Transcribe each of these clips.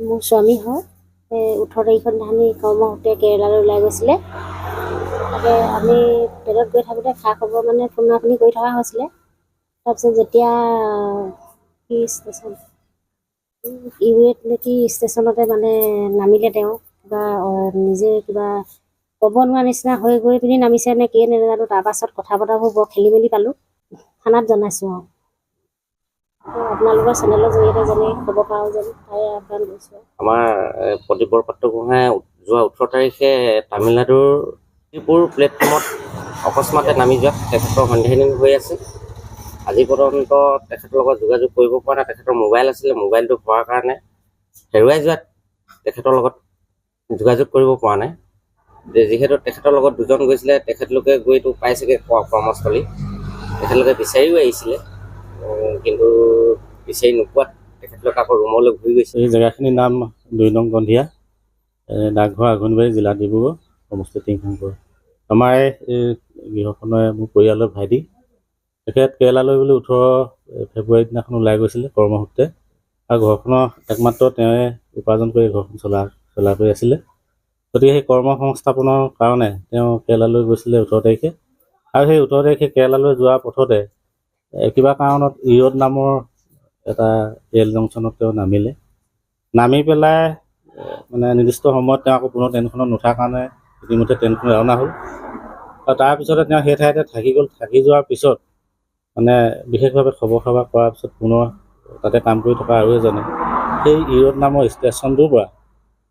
মোৰ স্বামী হয় 18 তাৰিখৰ দিনাখনি কৰ্মসূত্ৰে কেৰেলালৈ ওলাই গৈছিলে। তাতে আমি ট্ৰেইনত গৈ থাকোঁতে খা খবৰ মানে ফোন আপুনি কৰি থকা হৈছিলে। তাৰপিছত যেতিয়া কি ষ্টেচন ইউৰেট নেকি ষ্টেচনতে মানে নামিলে তেওঁ কিবা নিজে কিবা ক'ব নোৱাৰা নিচিনা হৈ গৈ পিনি নামিছে নে কিয়ে নাজানো। তাৰপাছত কথা বতৰাবোৰ বৰ খেলি মেলি পালোঁ। থানাত জনাইছোঁ আৰু আপোনালোকৰ চেনেলৰ জৰিয়তে যেনে ক'ব পাৰোঁ যেন তাৰে আহ্বান কৰিছোঁ। আমাৰ প্ৰদীপ বৰপাত্ৰগোহাঁই যোৱা 18 তাৰিখে তামিলনাডুৰ ত্ৰিপুৰ প্লেটফৰ্মত অকস্মাতে নামি যোৱাত তেখেতৰ সন্ধানহীন হৈ আছে। আজি পৰ্যন্ত তেখেতৰ লগত যোগাযোগ কৰিব পৰা নাই। তেখেতৰ মোবাইল আছিলে, মোবাইলটো হোৱাৰ কাৰণে হেৰুৱাই যোৱাত তেখেতৰ লগত যোগাযোগ কৰিব পৰা নাই। যিহেতু তেখেতৰ লগত দুজন গৈছিলে, তেখেতলোকে গৈতো পাইছেগৈ কৰ্মস্থলী। তেখেতলোকে বিচাৰিও আহিছিলে, কিন্তু বিচাৰি নোপোৱাত তেখেতলোক আকৌ ৰুমলৈ ঘূৰি গৈছে। এই জেগাখিনিৰ নাম 2 নং গন্ধিয়া, ডাকঘৰ আঘোণবাৰী, জিলা ডিব্ৰুগড়, সমষ্টি টিংখাংপুৰ। আমাৰ এই গৃহখনৰ মোৰ পৰিয়ালৰ ভাইটি। তেখেত কেৰেলালৈ বুলি 18 ফেব্ৰুৱাৰী দিনাখন ওলাই গৈছিলে কৰ্মসূত্ৰে, আৰু ঘৰখনৰ একমাত্ৰ তেওঁৱে উপাৰ্জন কৰি ঘৰখন চলা কৰি আছিলে। গতিকে সেই কৰ্ম সংস্থাপনৰ কাৰণে তেওঁ কেৰেলালৈ গৈছিলে 18 তাৰিখে, আৰু সেই 18 তাৰিখে কেৰেলালৈ যোৱাৰ পথতে কিবা কাৰণত ইৰড নামৰ এটা ৰেল জংচনত তেওঁ নামি পেলাই মানে নিৰ্দিষ্ট সময়ত তেওঁ আকৌ পুনৰ ট্ৰেইনখনত নুঠাৰ কাৰণে ইতিমধ্যে ট্ৰেইনখন ৰাওনা হ'ল। আৰু তাৰপিছতে তেওঁ সেই ঠাইতে থাকি যোৱাৰ পিছত মানে বিশেষভাৱে খবৰ খাবৰ কৰাৰ পিছত পুনৰ তাতে কাম কৰি থকা আৰু এজনে সেই ইৰড নামৰ ষ্টেচনটোৰ পৰা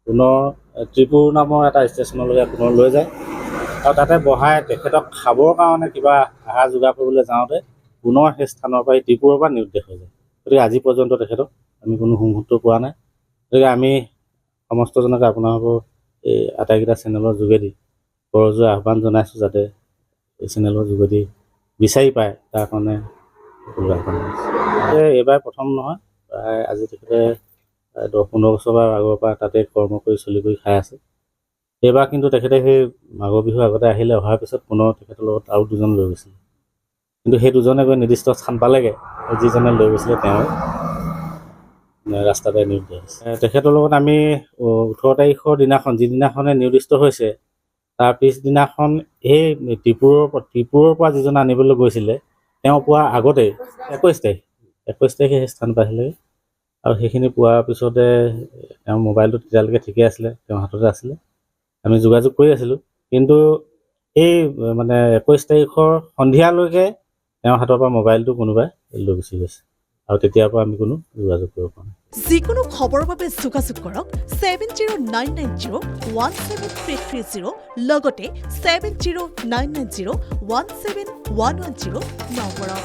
পুনৰ ত্ৰিপুৰ নামৰ এটা ষ্টেচনলৈকে পুনৰ লৈ যায়, আৰু তাতে বহাই তেখেতক খাবৰ কাৰণে কিবা আহাৰ যোগাৰ কৰিবলৈ যাওঁতে পুনৰ সেই স্থানৰ পৰা ত্ৰিপুৰৰ পৰা নিৰুদ্দেশ হৈ যায়। গতিকে আজি পৰ্যন্ত তেখেতক আমি কোনো মুহূৰ্ত পোৱা নাই। গতিকে আমি সমস্তজনকে আপোনালোকৰ এই আটাইকেইটা চেনেলৰ যোগেদি কৰজোৰে আহ্বান জনাইছোঁ, যাতে এই চেনেলৰ যোগেদি বিচাৰি পায় তাৰ কাৰণে সকলোৱে আহ্বান জনাইছোঁ। এইবাৰ প্ৰথম নহয়, প্ৰায় আজি তেখেতে 10-15 বছৰ আগৰ পৰা তাতে কৰ্ম কৰি চলি কৰি খাই আছে। এইবাৰ কিন্তু তেখেতে সেই মাঘৰ বিহুৰ আগতে অহাৰ পিছত পুনৰ তেখেতৰ লগত আৰু দুজন লৈ গৈছিলে, কিন্তু সেই দুজনে গৈ নিৰ্দিষ্ট স্থান পালেগৈ, যিজনে লৈ গৈছিলে তেওঁ ৰাস্তাতে নিৰুদ্দেশ হৈছে। তেখেতৰ লগত আমি 18 তাৰিখৰ দিনাখন যিদিনাখনে নিৰ্দিষ্ট হৈছে, তাৰ পিছদিনাখন সেই ত্ৰিপুৰৰ পৰা যিজন আনিবলৈ গৈছিলে তেওঁ পোৱাৰ আগতেই 21 তাৰিখে সেই স্থান পাইছিলেগৈ। আৰু সেইখিনি পোৱাৰ পিছতে তেওঁৰ মোবাইলটো তেতিয়ালৈকে ঠিকে আছিলে, তেওঁৰ হাততে আছিলে, আমি যোগাযোগ কৰি আছিলোঁ। কিন্তু এই মানে 21 তাৰিখৰ সন্ধিয়ালৈকে তেওঁৰ হাতৰ পৰা মোবাইলটো কোনোবাই লৈ গুচি গৈছে, আৰু তেতিয়াৰ পৰা আমি কোনো যোগাযোগ কৰিব পৰা নাই। যিকোনো খবৰৰ বাবে যোগাযোগ কৰক 7099017330 লগতে 7099017110 নম্বৰত।